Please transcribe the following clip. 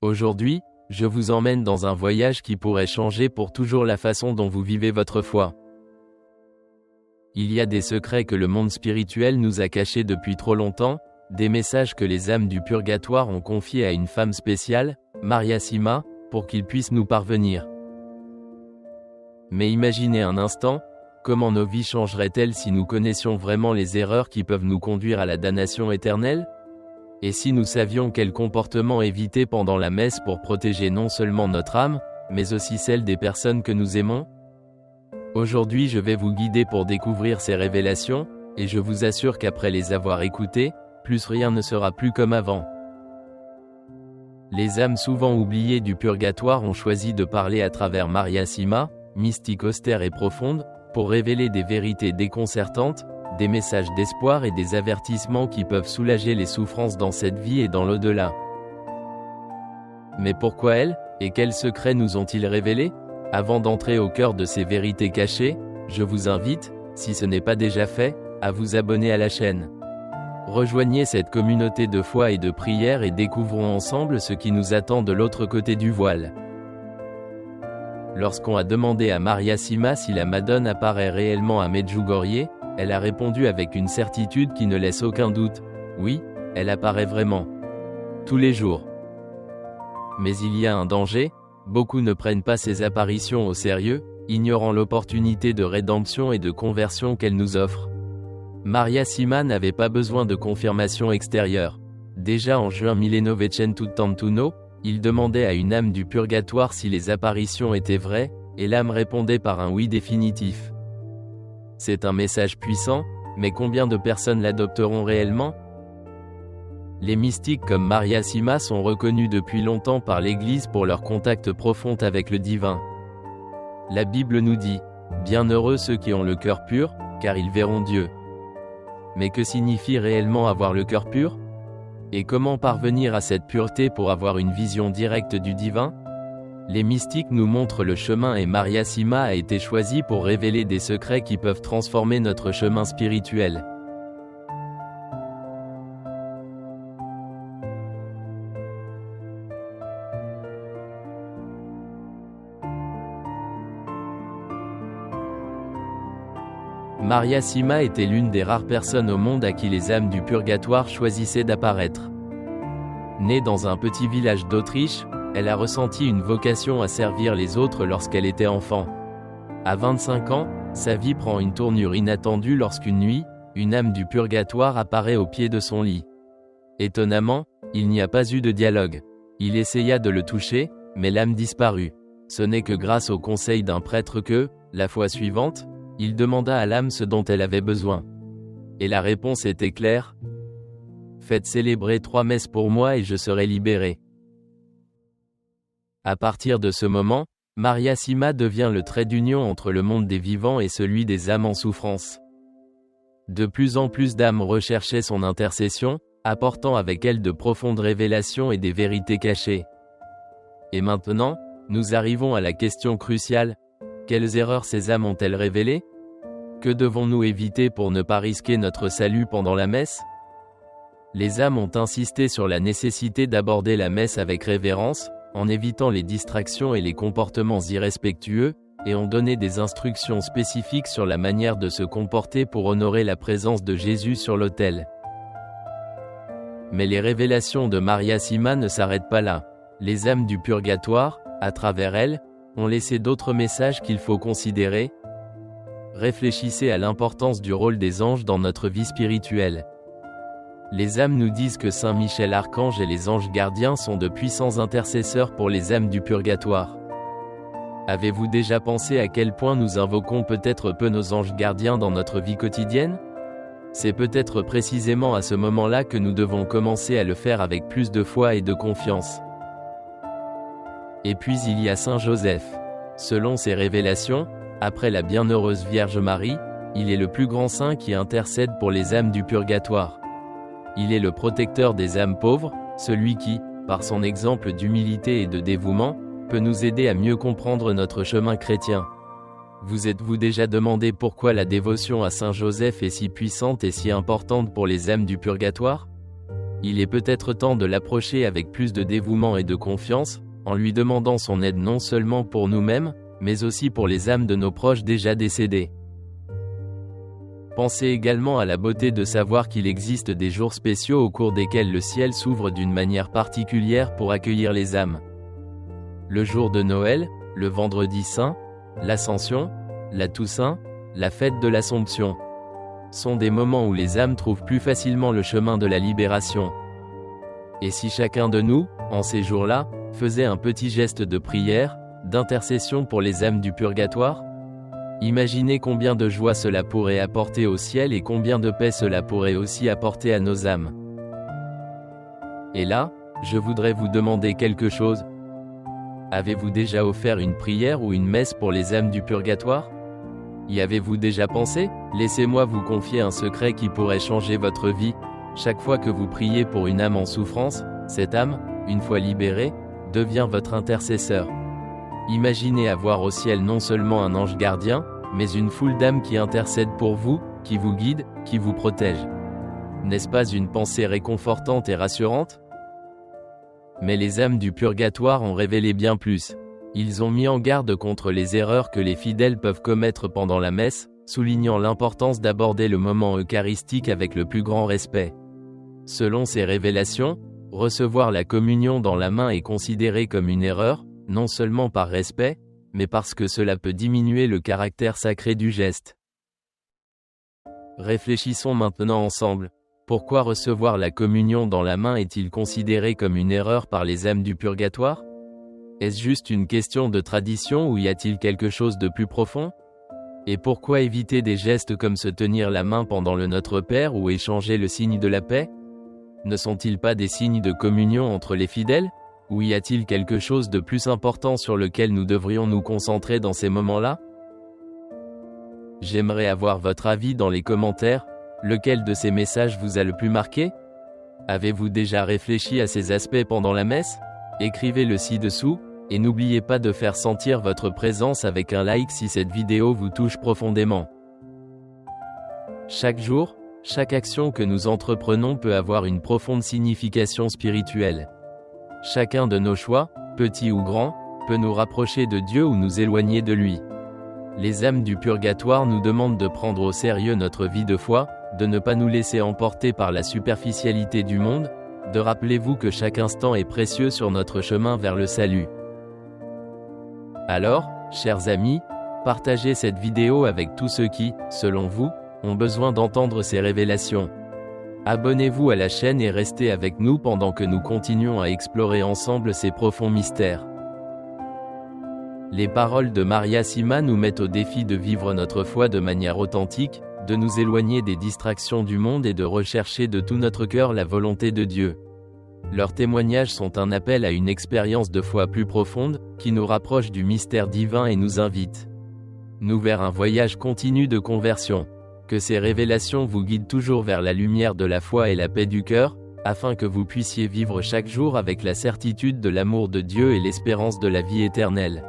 Aujourd'hui, je vous emmène dans un voyage qui pourrait changer pour toujours la façon dont vous vivez votre foi. Il y a des secrets que le monde spirituel nous a cachés depuis trop longtemps, des messages que les âmes du purgatoire ont confiés à une femme spéciale, Maria Sima, pour qu'ils puissent nous parvenir. Mais imaginez un instant, comment nos vies changeraient-elles si nous connaissions vraiment les erreurs qui peuvent nous conduire à la damnation éternelle ? Et si nous savions quels comportements éviter pendant la messe pour protéger non seulement notre âme, mais aussi celle des personnes que nous aimons ? Aujourd'hui je vais vous guider pour découvrir ces révélations, et je vous assure qu'après les avoir écoutées, plus rien ne sera plus comme avant. Les âmes souvent oubliées du purgatoire ont choisi de parler à travers Maria Sima, mystique austère et profonde, pour révéler des vérités déconcertantes, des messages d'espoir et des avertissements qui peuvent soulager les souffrances dans cette vie et dans l'au-delà. Mais pourquoi elles, et quels secrets nous ont-ils révélés ? Avant d'entrer au cœur de ces vérités cachées, je vous invite, si ce n'est pas déjà fait, à vous abonner à la chaîne. Rejoignez cette communauté de foi et de prière et découvrons ensemble ce qui nous attend de l'autre côté du voile. Lorsqu'on a demandé à Maria Sima si la Madone apparaît réellement à Medjugorje, elle a répondu avec une certitude qui ne laisse aucun doute. Oui, elle apparaît vraiment. Tous les jours. Mais il y a un danger, beaucoup ne prennent pas ces apparitions au sérieux, ignorant l'opportunité de rédemption et de conversion qu'elle nous offre. Maria Sima n'avait pas besoin de confirmation extérieure. Déjà en juin 1981, il demandait à une âme du purgatoire si les apparitions étaient vraies, et l'âme répondait par un oui définitif. C'est un message puissant, mais combien de personnes l'adopteront réellement ? Les mystiques comme Maria Sima sont reconnus depuis longtemps par l'Église pour leur contact profond avec le divin. La Bible nous dit « Bienheureux ceux qui ont le cœur pur, car ils verront Dieu ». Mais que signifie réellement avoir le cœur pur ? Et comment parvenir à cette pureté pour avoir une vision directe du divin ? Les mystiques nous montrent le chemin et Maria Sima a été choisie pour révéler des secrets qui peuvent transformer notre chemin spirituel. Maria Sima était l'une des rares personnes au monde à qui les âmes du purgatoire choisissaient d'apparaître. Née dans un petit village d'Autriche, elle a ressenti une vocation à servir les autres lorsqu'elle était enfant. À 25 ans, sa vie prend une tournure inattendue lorsqu'une nuit, une âme du purgatoire apparaît au pied de son lit. Étonnamment, il n'y a pas eu de dialogue. Il essaya de le toucher, mais l'âme disparut. Ce n'est que grâce au conseil d'un prêtre que, la fois suivante, il demanda à l'âme ce dont elle avait besoin. Et la réponse était claire. « Faites célébrer 3 messes pour moi et je serai libéré. » À partir de ce moment, Maria Sima devient le trait d'union entre le monde des vivants et celui des âmes en souffrance. De plus en plus d'âmes recherchaient son intercession, apportant avec elle de profondes révélations et des vérités cachées. Et maintenant, nous arrivons à la question cruciale. Quelles erreurs ces âmes ont-elles révélées ? Que devons-nous éviter pour ne pas risquer notre salut pendant la messe ? Les âmes ont insisté sur la nécessité d'aborder la messe avec révérence, en évitant les distractions et les comportements irrespectueux, et ont donné des instructions spécifiques sur la manière de se comporter pour honorer la présence de Jésus sur l'autel. Mais les révélations de Maria Sima ne s'arrêtent pas là. Les âmes du purgatoire, à travers elles, ont laissé d'autres messages qu'il faut considérer. Réfléchissez à l'importance du rôle des anges dans notre vie spirituelle. Les âmes nous disent que Saint Michel Archange et les anges gardiens sont de puissants intercesseurs pour les âmes du purgatoire. Avez-vous déjà pensé à quel point nous invoquons peut-être peu nos anges gardiens dans notre vie quotidienne ? C'est peut-être précisément à ce moment-là que nous devons commencer à le faire avec plus de foi et de confiance. Et puis il y a Saint Joseph. Selon ses révélations, après la bienheureuse Vierge Marie, il est le plus grand saint qui intercède pour les âmes du purgatoire. Il est le protecteur des âmes pauvres, celui qui, par son exemple d'humilité et de dévouement, peut nous aider à mieux comprendre notre chemin chrétien. Vous êtes-vous déjà demandé pourquoi la dévotion à Saint Joseph est si puissante et si importante pour les âmes du purgatoire ? Il est peut-être temps de l'approcher avec plus de dévouement et de confiance, en lui demandant son aide non seulement pour nous-mêmes, mais aussi pour les âmes de nos proches déjà décédés. Pensez également à la beauté de savoir qu'il existe des jours spéciaux au cours desquels le ciel s'ouvre d'une manière particulière pour accueillir les âmes. Le jour de Noël, le vendredi saint, l'Ascension, la Toussaint, la fête de l'Assomption sont des moments où les âmes trouvent plus facilement le chemin de la libération. Et si chacun de nous, en ces jours-là, faisait un petit geste de prière, d'intercession pour les âmes du purgatoire? Imaginez combien de joie cela pourrait apporter au ciel et combien de paix cela pourrait aussi apporter à nos âmes. Et là, je voudrais vous demander quelque chose. Avez-vous déjà offert une prière ou une messe pour les âmes du purgatoire? Y avez-vous déjà pensé? Laissez-moi vous confier un secret qui pourrait changer votre vie. Chaque fois que vous priez pour une âme en souffrance, cette âme, une fois libérée, devient votre intercesseur. Imaginez avoir au ciel non seulement un ange gardien, mais une foule d'âmes qui intercèdent pour vous, qui vous guident, qui vous protègent. N'est-ce pas une pensée réconfortante et rassurante? Mais les âmes du purgatoire ont révélé bien plus. Ils ont mis en garde contre les erreurs que les fidèles peuvent commettre pendant la messe, soulignant l'importance d'aborder le moment eucharistique avec le plus grand respect. Selon ces révélations, recevoir la communion dans la main est considéré comme une erreur, non seulement par respect, mais parce que cela peut diminuer le caractère sacré du geste. Réfléchissons maintenant ensemble. Pourquoi recevoir la communion dans la main est-il considéré comme une erreur par les âmes du purgatoire? Est-ce juste une question de tradition ou y a-t-il quelque chose de plus profond? Et pourquoi éviter des gestes comme se tenir la main pendant le Notre Père ou échanger le signe de la paix? Ne sont-ils pas des signes de communion entre les fidèles? Ou y a-t-il quelque chose de plus important sur lequel nous devrions nous concentrer dans ces moments-là? J'aimerais avoir votre avis dans les commentaires. Lequel de ces messages vous a le plus marqué? Avez-vous déjà réfléchi à ces aspects pendant la messe? Écrivez-le ci-dessous, et n'oubliez pas de faire sentir votre présence avec un like si cette vidéo vous touche profondément. Chaque jour, chaque action que nous entreprenons peut avoir une profonde signification spirituelle. Chacun de nos choix, petit ou grand, peut nous rapprocher de Dieu ou nous éloigner de lui. Les âmes du purgatoire nous demandent de prendre au sérieux notre vie de foi, de ne pas nous laisser emporter par la superficialité du monde, de rappelez-vous que chaque instant est précieux sur notre chemin vers le salut. Alors, chers amis, partagez cette vidéo avec tous ceux qui, selon vous, ont besoin d'entendre ces révélations. Abonnez-vous à la chaîne et restez avec nous pendant que nous continuons à explorer ensemble ces profonds mystères. Les paroles de Maria Sima nous mettent au défi de vivre notre foi de manière authentique, de nous éloigner des distractions du monde et de rechercher de tout notre cœur la volonté de Dieu. Leurs témoignages sont un appel à une expérience de foi plus profonde, qui nous rapproche du mystère divin et nous invite nous vers un voyage continu de conversion. Que ces révélations vous guident toujours vers la lumière de la foi et la paix du cœur, afin que vous puissiez vivre chaque jour avec la certitude de l'amour de Dieu et l'espérance de la vie éternelle.